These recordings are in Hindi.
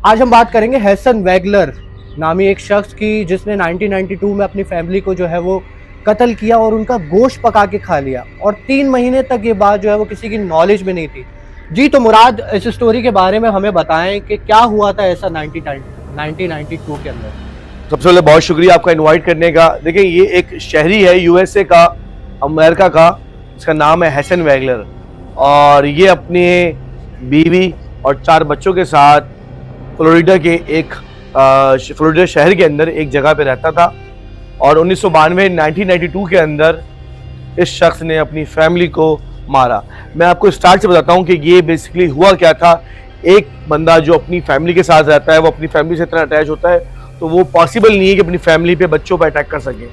आज हम बात करेंगे हैसन वैगलर नामी एक शख्स की, जिसने 1992 में अपनी फैमिली को जो है वो कत्ल किया और उनका गोश्त पका के खा लिया, और 3 महीने तक ये बात जो है वो किसी की नॉलेज में नहीं थी। जी तो मुराद, इस स्टोरी के बारे में हमें बताएं कि क्या हुआ था ऐसा 1992 के अंदर। सबसे पहले बहुत शुक्रिया आपका इनवाइट करने का। देखिए, ये एक शहरी है यूएसए का, अमेरिका का, इसका नाम है हैसन वैगलर, और ये अपने बीवी और 4 बच्चों के साथ फ्लोरिडा के एक फ्लोरिडा शहर के अंदर एक जगह पे रहता था। और 1992 के अंदर इस शख्स ने अपनी फैमिली को मारा। मैं आपको स्टार्ट से बताता हूँ कि ये बेसिकली हुआ क्या था। एक बंदा जो अपनी फैमिली के साथ रहता है, वो अपनी फैमिली से इतना अटैच होता है तो वो पॉसिबल नहीं है कि अपनी फैमिली पे, बच्चों पर अटैक कर सके।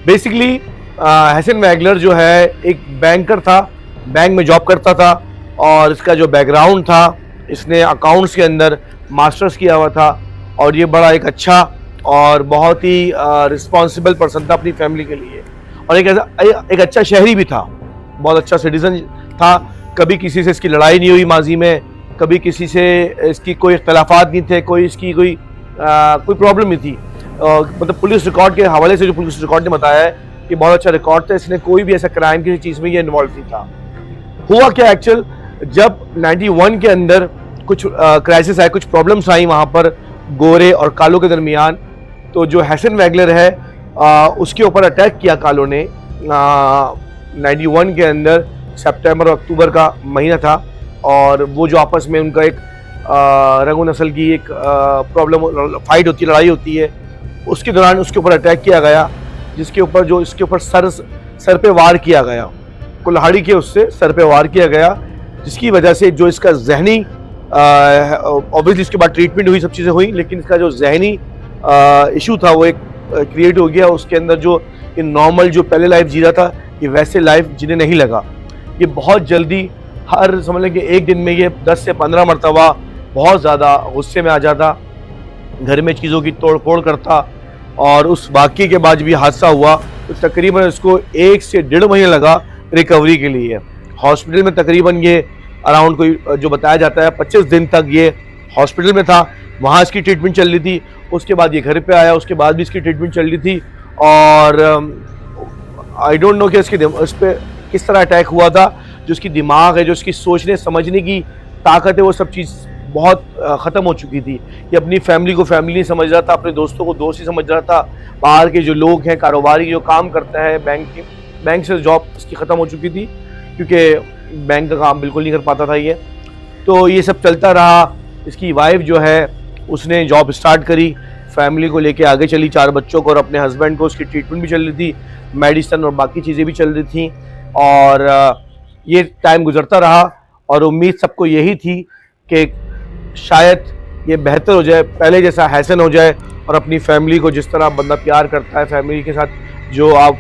बेसिकली हैसन वैगलर जो है एक बैंकर था, बैंक में जॉब करता था, और इसका जो बैकग्राउंड था, इसने अकाउंट्स के अंदर मास्टर्स किया हुआ था, और ये बड़ा एक अच्छा और बहुत ही रिस्पॉन्सिबल पर्सन था अपनी फैमिली के लिए, और एक अच्छा शहरी भी था, बहुत अच्छा सिटीजन था। कभी किसी से इसकी लड़ाई नहीं हुई माजी में, कभी किसी से इसकी कोई इख्तलाफात नहीं थे, कोई इसकी कोई प्रॉब्लम नहीं थी। मतलब पुलिस रिकॉर्ड के हवाले से जो पुलिस रिकॉर्ड ने बताया है कि बहुत अच्छा रिकॉर्ड था, इसने कोई भी ऐसा क्राइम किसी चीज़ में ये इन्वॉल्व नहीं था। हुआ क्या एक्चुअल, जब 91 के अंदर कुछ क्राइसिस आए, कुछ प्रॉब्लम्स आई वहाँ पर गोरे और कालों के दरमियान, तो जो हैसन वैगलर है उसके ऊपर अटैक किया कालों ने। 91 के अंदर सितंबर और अक्टूबर का महीना था, और वो जो आपस में उनका एक रंगो नस्ल की एक प्रॉब्लम, फाइट होती है, लड़ाई होती है, उसके दौरान उसके ऊपर अटैक किया गया, जिसके ऊपर जो इसके ऊपर सर पे वार किया गया, कुल्हाड़ी के उससे सर पे वार किया गया, जिसकी वजह से जो इसका जहनी, ऑब्वियसली इसके बाद ट्रीटमेंट हुई, सब चीज़ें हुई, लेकिन इसका जो जहनी इशू था वो एक क्रिएट हो गया उसके अंदर। जो ये नॉर्मल जो पहले लाइफ जी रहा था, ये वैसे लाइफ जीने नहीं लगा। ये बहुत जल्दी, हर समझ लें कि एक दिन में ये 10 से 15 मरतबा बहुत ज़्यादा गुस्से में आ जाता, घर में चीज़ों की तोड़ फोड़ करता, और उस वाक़ये के बाद भी हादसा हुआ तो तकरीबन इसको 1 से 1.5 महीने लगा रिकवरी के लिए। हॉस्पिटल में तकरीबन ये अराउंड कोई जो बताया जाता है 25 दिन तक ये हॉस्पिटल में था, वहाँ इसकी ट्रीटमेंट चल रही थी। उसके बाद ये घर पे आया, उसके बाद भी इसकी ट्रीटमेंट चल रही थी, और आई डोंट नो कि इस पर किस तरह अटैक हुआ था। जो उसकी दिमाग है, जो उसकी सोचने समझने की ताकत है, वो सब चीज़ बहुत ख़त्म हो चुकी थी। ये अपनी फैमिली को फैमिली नहीं समझ रहा था, अपने दोस्तों को दोस्त ही समझ रहा था। बाहर के जो लोग हैं, कारोबारी जो काम करता है, बैंक से जॉब इसकी ख़त्म हो चुकी थी, क्योंकि बैंक का काम बिल्कुल नहीं कर पाता था ये। तो ये सब चलता रहा। इसकी वाइफ जो है उसने जॉब स्टार्ट करी, फैमिली को लेके आगे चली, 4 बच्चों को और अपने हस्बैंड को। उसकी ट्रीटमेंट भी चल रही थी, मेडिसिन और बाकी चीज़ें भी चल रही थी, और ये टाइम गुजरता रहा, और उम्मीद सबको यही थी कि शायद ये बेहतर हो जाए, पहले जैसा हैसन हो जाए, और अपनी फैमिली को जिस तरह बंदा प्यार करता है, फैमिली के साथ जो आप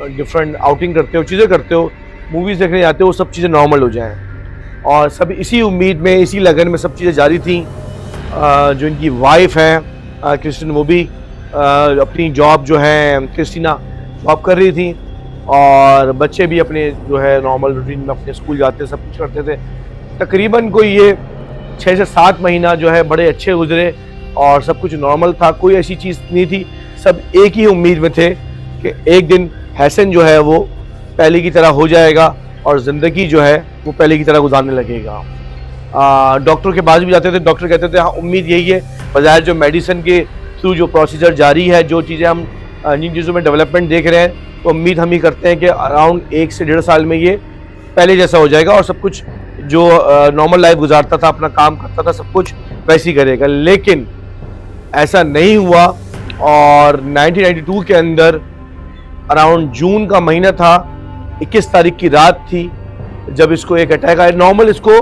डिफरेंट आउटिंग करते हो, चीज़ें करते हो, मूवीज़ देखने जाते हो, वो सब चीज़ें नॉर्मल हो जाएं। और सब इसी उम्मीद में, इसी लगन में सब चीज़ें जारी थी। जो इनकी वाइफ हैं क्रिस्टिन, वो भी अपनी जॉब जो है, क्रिस्टीना जॉब कर रही थी, और बच्चे भी अपने जो है नॉर्मल रूटीन में अपने स्कूल जाते, सब कुछ करते थे। तकरीबन कोई ये 6 से 7 महीना जो है बड़े अच्छे गुजरे, और सब कुछ नॉर्मल था, कोई ऐसी चीज़ नहीं थी। सब एक ही उम्मीद में थे कि एक दिन हैसन जो है वो पहले की तरह हो जाएगा, और ज़िंदगी जो है वो पहले की तरह गुजारने लगेगा। डॉक्टर के पास भी जाते थे, डॉक्टर कहते थे हाँ उम्मीद यही है, बजाय जो मेडिसिन के थ्रू जो प्रोसीजर जारी है, जो चीज़ें हम जिन चीज़ों में डेवलपमेंट देख रहे हैं, तो उम्मीद हम ही करते हैं कि अराउंड 1 से 1.5 साल में ये पहले जैसा हो जाएगा, और सब कुछ जो नॉर्मल लाइफ गुजारता था, अपना काम करता था, सब कुछ वैसे ही करेगा। लेकिन ऐसा नहीं हुआ, और 1992 के अंदर अराउंड जून का महीना था, 21 तारीख की रात थी, जब इसको एक अटैक आया। नॉर्मल इसको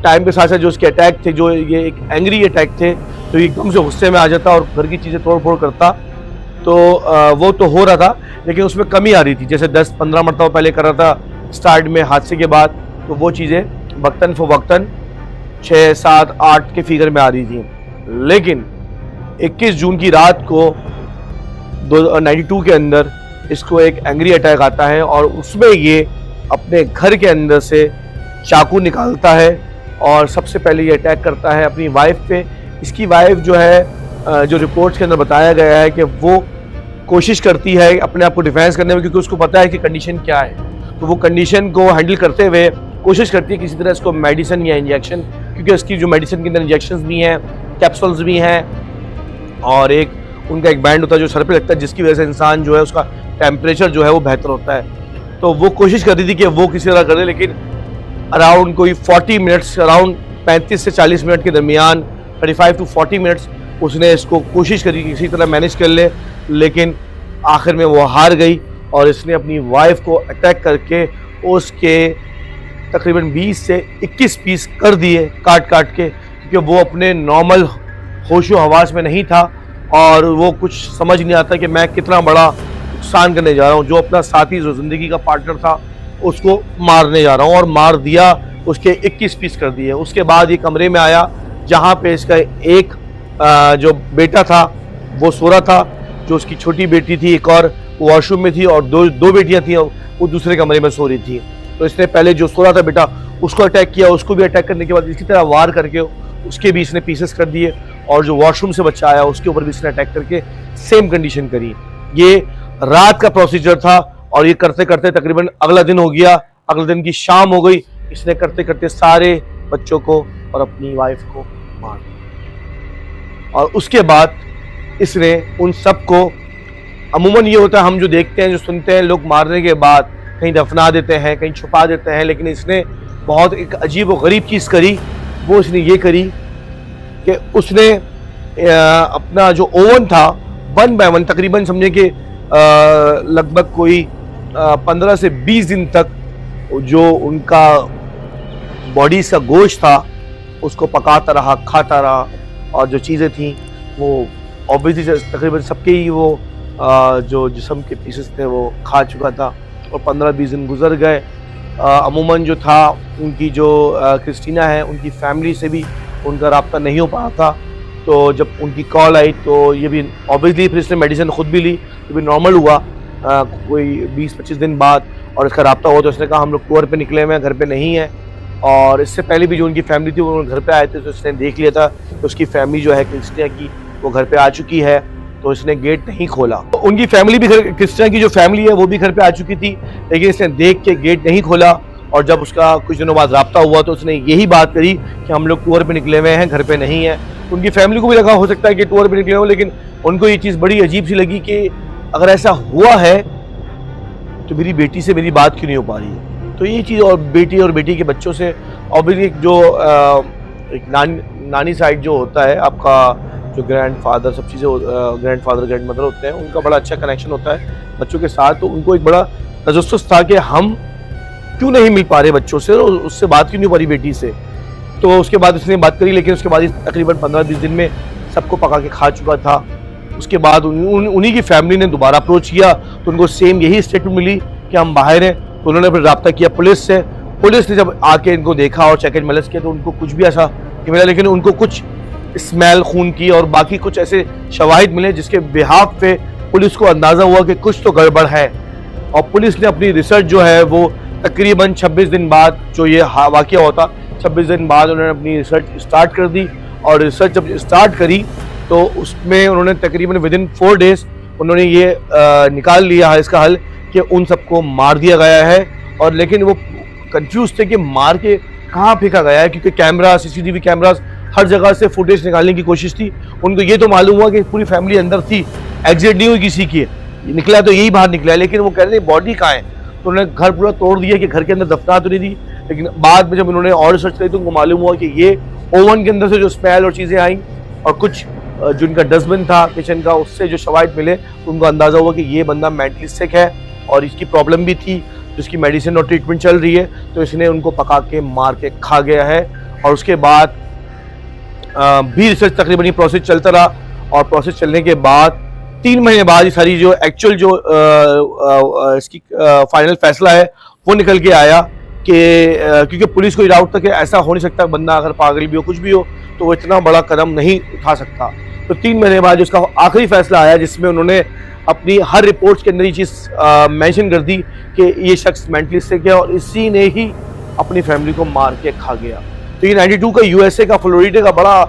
टाइम के साथ साथ जो उसके अटैक थे, जो ये एक एंग्री अटैक थे, तो एकदम से गुस्से में आ जाता और घर की चीज़ें तोड़ फोड़ करता, तो वो तो हो रहा था, लेकिन उसमें कमी आ रही थी। जैसे 10-15 मरतबा पहले कर रहा था स्टार्ट में हादसे के बाद, तो वो चीज़ें वक्तन फ़वक्तन 6, 7, 8 के फिगर में आ रही थी। लेकिन 21 जून की रात को 92 के अंदर इसको एक एंग्री अटैक आता है, और उसमें ये अपने घर के अंदर से चाकू निकालता है और सबसे पहले ये अटैक करता है अपनी वाइफ पे। इसकी वाइफ जो है जो रिपोर्ट्स के अंदर बताया गया है कि वो कोशिश करती है अपने आप को डिफेंस करने में, क्योंकि उसको पता है कि कंडीशन क्या है। तो वो कंडीशन को हैंडल करते हुए कोशिश करती है किसी तरह इसको मेडिसिन या इंजेक्शन, क्योंकि इसकी जो मेडिसिन के अंदर इंजेक्शंस भी हैं, कैप्सूल्स भी हैं, और उनका एक बैंड होता है जो सर पे लगता है, जिसकी वजह से इंसान जो है उसका टेम्परेचर जो है वो बेहतर होता है। तो वो कोशिश कर रही थी कि वो किसी तरह करे, लेकिन अराउंड कोई 40 मिनट्स, अराउंड 35 से 40 मिनट के दरमियान, 35 to 40 मिनट्स उसने इसको कोशिश करी कि किसी तरह मैनेज कर ले, लेकिन आखिर में वो हार गई और इसने अपनी वाइफ को अटैक करके उसके तकरीबन 20 से 21 पीस कर दिए काट काट के, क्योंकि वो अपने नॉर्मल होशो हवास में नहीं था और वो कुछ समझ नहीं आता कि मैं कितना बड़ा नुकसान करने जा रहा हूँ। जो अपना साथी, जो ज़िंदगी का पार्टनर था, उसको मारने जा रहा हूँ, और मार दिया, उसके 21 पीस कर दिए। उसके बाद ये कमरे में आया जहाँ पे इसका एक जो बेटा था वो सो रहा था, जो उसकी छोटी बेटी थी एक और वॉशरूम में थी, और दो बेटियां थी वो दूसरे कमरे में सो रही थी। तो इसने पहले जो सो रहा था बेटा उसको अटैक किया, उसको भी अटैक करने के बाद इसी तरह वार करके उसके भी इसने पीसेस कर दिए, और जो वॉशरूम से बच्चा आया उसके ऊपर भी इसने अटैक करके सेम कंडीशन करी। ये रात का प्रोसीजर था और ये करते करते तकरीबन अगला दिन हो गया, अगले दिन की शाम हो गई। इसने करते करते सारे बच्चों को और अपनी वाइफ को मार दिया। और उसके बाद इसने उन सबको, अमूमन ये होता है हम जो देखते हैं, जो सुनते हैं, लोग मारने के बाद कहीं दफना देते हैं, कहीं छुपा देते हैं, लेकिन इसने बहुत एक अजीब और गरीब चीज़ करी। वो इसने ये करी कि उसने अपना जो ओवन था 1 by 1 तकरीबन समझे कि लगभग कोई 15 से 20 दिन तक जो उनका बॉडीज का गोश्त था उसको पकाता रहा, खाता रहा, और जो चीज़ें थी वो ऑब्वियसली तकरीबन सबके ही वो जो जिस्म के पीसेस थे वो खा चुका था। और 15-20 दिन गुजर गए। अमूमन जो था उनकी जो क्रिस्टीना है, उनकी फैमिली से भी उनका रब्ता नहीं हो पाया था। तो जब उनकी कॉल आई तो ये भी ऑब्वियसली फिर इसने मेडिसिन खुद भी ली, ये भी नॉर्मल हुआ कोई 20-25 दिन बाद, और इसका रब्ता हुआ। तो उसने कहा हम लोग टूर पे निकले हुए हैं, घर पे नहीं है। और इससे पहले भी जो उनकी फैमिली थी वो घर पे आए थे, तो इसने देख लिया था कि उसकी फैमिली जो है क्रिस्टीना की वो घर पे आ चुकी है, तो इसने गेट नहीं खोला। तो उनकी फैमिली भी घर, क्रिस्टीना की जो फैमिली है वो भी घर पे आ चुकी थी, लेकिन इसने देख के गेट नहीं खोला। और जब उसका कुछ दिनों बाद रब्ता हुआ तो उसने यही बात करी कि हम लोग टूर पे निकले हुए हैं, घर पे नहीं है। उनकी फैमिली को भी लगा हो सकता है कि टूर पे निकले हो, लेकिन उनको ये चीज़ बड़ी अजीब सी लगी कि अगर ऐसा हुआ है तो मेरी बेटी से मेरी बात क्यों नहीं हो पा रही है। तो ये चीज़, और बेटी के बच्चों से ऑब्वियसली जो एक नानी साइड जो होता है आपका, जो ग्रैंडफादर, सब चीज़ें ग्रैंडफादर ग्रैंडमदर होते हैं, उनका बड़ा अच्छा कनेक्शन होता है बच्चों के साथ। तो उनको एक बड़ा तजस्सुस था कि हम क्यों नहीं मिल पा रहे बच्चों से, और उससे बात क्यों नहीं हो पा रही बेटी से। तो उसके बाद उसने बात करी, लेकिन उसके बाद तकरीबन 15-20 दिन में सबको पका के खा चुका था। उसके बाद उन्हीं की फैमिली ने दोबारा अप्रोच किया, तो उनको सेम यही स्टेटमेंट मिली कि हम बाहर हैं। तो उन्होंने फिर रब्ता किया पुलिस से। पुलिस ने जब आके इनको देखा और चेक एंड बैलेंस किया तो उनको कुछ भी ऐसा नहीं मिला, लेकिन उनको कुछ स्मेल खून की और बाकी कुछ ऐसे शवाहिद मिले जिसके बिहाफ पे पुलिस को अंदाज़ा हुआ कि कुछ तो गड़बड़ है। और पुलिस ने अपनी रिसर्च जो है वो तकरीबन 26 दिन बाद, जो ये वाक़या होता 26 दिन बाद उन्होंने अपनी रिसर्च स्टार्ट कर दी। और रिसर्च जब स्टार्ट करी तो उसमें उन्होंने तकरीबन विदिन 4 डेज़ उन्होंने ये निकाल लिया है इसका हल कि उन सबको मार दिया गया है। और लेकिन वो कंफ्यूज थे कि मार के कहाँ फेंका गया है, क्योंकि कैमरा, CCTV कैमरास हर जगह से फुटेज निकालने की कोशिश थी। उनको ये तो मालूम हुआ कि पूरी फैमिली अंदर थी, एग्जिट नहीं हुई किसी की, निकला तो यही बाहर निकला, लेकिन वो कह रहे थे बॉडी कहाँ है। तो उन्होंने घर पूरा तोड़ दिया कि घर के अंदर दफना तो नहीं दी। लेकिन बाद में जब उन्होंने और रिसर्च करी तो उनको मालूम हुआ कि ये ओवन के अंदर से जो स्मेल और चीज़ें आई और कुछ जो इनका डस्टबिन था किचन का, उससे जो शवाहिद मिले, तो उनको अंदाज़ा हुआ कि ये बंदा मेंटली सिक है और इसकी प्रॉब्लम भी थी, जिसकी मेडिसिन और ट्रीटमेंट चल रही है। तो इसने उनको पका के मार के खा गया है। और उसके बाद भी रिसर्च तकरीबन ये प्रोसेस चलता रहा, और प्रोसेस चलने के बाद 3 महीने बाद ये सारी जो एक्चुअल जो इसकी फाइनल फैसला है वो निकल के आया कि क्योंकि पुलिस को ये डाउट था कि ऐसा हो नहीं सकता, बंदा अगर पागल भी हो कुछ भी हो तो वो इतना बड़ा कदम नहीं उठा सकता। तो 3 महीने बाद उसका आखिरी फैसला आया, जिसमें उन्होंने अपनी हर रिपोर्ट्स के अंदर ये चीज़ मेंशन कर दी कि ये शख्स मेंटली सिक है और इसी ने ही अपनी फैमिली को मार के खा गया। तो ये 92 का यूएसए का फ्लोरिडा का बड़ा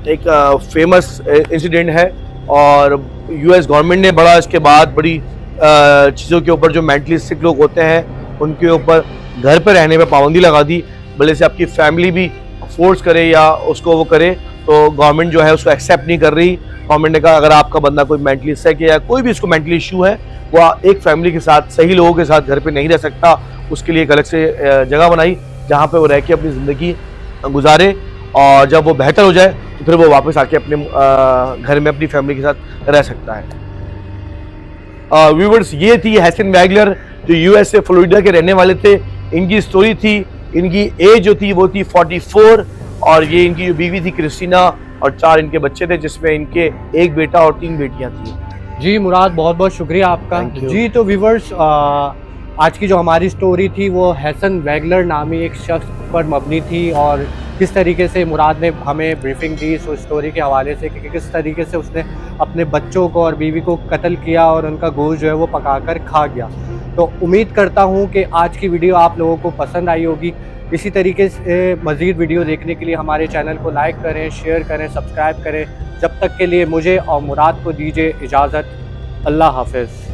एक फेमस इंसिडेंट है, और यूएस गवर्नमेंट ने बड़ा इसके बाद बड़ी चीज़ों के ऊपर जो मेंटली सिक लोग होते हैं उनके ऊपर घर पर रहने पे पाबंदी लगा दी। भले से आपकी फैमिली भी फोर्स करे या उसको वो करे, तो गवर्नमेंट जो है उसको एक्सेप्ट नहीं कर रही। गवर्नमेंट ने कहा अगर आपका बंदा कोई मेंटली सिक है या कोई भी इसको मेंटली इशू है, वो एक फैमिली के साथ सही लोगों के साथ घर पे नहीं रह सकता। उसके लिए एक अलग से जगह बनाई जहाँ पे वो रह के अपनी ज़िंदगी गुजारे, और जब वो बेहतर हो जाए तो फिर वो वापस आके अपने घर में अपनी फैमिली के साथ रह सकता है। व्यूवर्स, ये थी हैसन वैगलर जो यूएसए फ्लोरिडा के रहने वाले थे। इनकी स्टोरी थी, इनकी एज जो थी वो थी 44, और ये इनकी जो बीवी थी क्रिस्टीना, और 4 इनके बच्चे थे जिसमें इनके 1 बेटा और 3 बेटियां थी। जी मुराद, बहुत बहुत शुक्रिया आपका। Thank you. जी तो व्यूवर्स, आज की जो हमारी स्टोरी थी वो हैसन वैगलर नामी एक शख्स पर मबनी थी, और किस तरीके से मुराद ने हमें ब्रीफिंग दी इस स्टोरी के हवाले से कि किस तरीके से उसने अपने बच्चों को और बीवी को कत्ल किया और उनका गोश्त जो है वो पकाकर खा गया। तो उम्मीद करता हूँ कि आज की वीडियो आप लोगों को पसंद आई होगी। इसी तरीके से मज़ीद वीडियो देखने के लिए हमारे चैनल को लाइक करें, शेयर करें, सब्सक्राइब करें। जब तक के लिए मुझे और मुराद को दीजिए इजाज़त। अल्लाह हाफ़िज़।